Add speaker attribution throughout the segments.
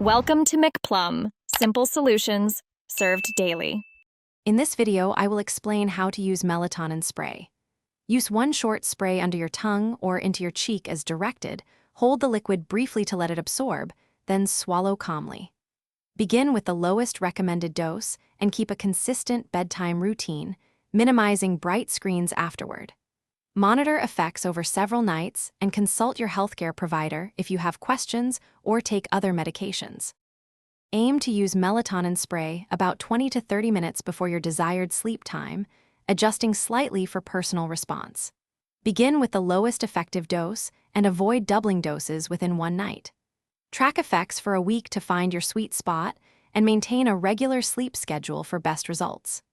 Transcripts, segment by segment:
Speaker 1: Welcome to McPlum, simple solutions served daily.
Speaker 2: In this video, I will explain how to use melatonin spray. Use one short spray under your tongue or into your cheek as directed. Hold the liquid briefly to let it absorb, then swallow calmly. Begin with the lowest recommended dose and keep a consistent bedtime routine, minimizing bright screens afterward. Monitor effects over several nights and consult your healthcare provider if you have questions or take other medications. Aim to use melatonin spray about 20 to 30 minutes before your desired sleep time, adjusting slightly for personal response. Begin with the lowest effective dose and avoid doubling doses within one night. Track effects for a week to find your sweet spot and maintain a regular sleep schedule for best results.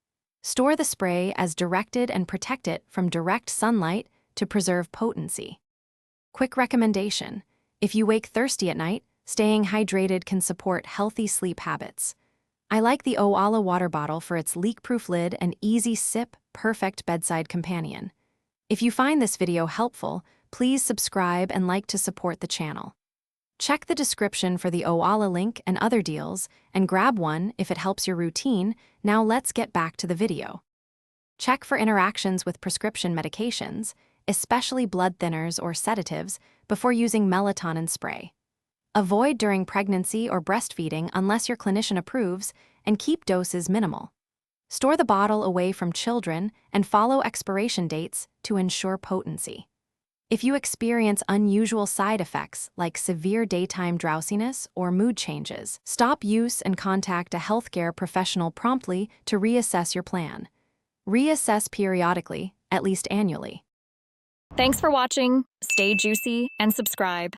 Speaker 2: Store the spray as directed and protect it from direct sunlight to preserve potency. Quick recommendation: if you wake thirsty at night, staying hydrated can support healthy sleep habits. I like the Owala water bottle for its leak-proof lid and easy sip, perfect bedside companion. If you find this video helpful, please subscribe and like to support the channel. Check the description for the Owala link and other deals, and grab one if it helps your routine. Now let's get back to the video. Check for interactions with prescription medications, especially blood thinners or sedatives, before using melatonin spray. Avoid during pregnancy or breastfeeding unless your clinician approves, and keep doses minimal. Store the bottle away from children and follow expiration dates to ensure potency. If you experience unusual side effects like severe daytime drowsiness or mood changes, stop use and contact a healthcare professional promptly to reassess your plan. Reassess periodically, at least annually.
Speaker 1: Thanks for watching. Stay juicy and subscribe.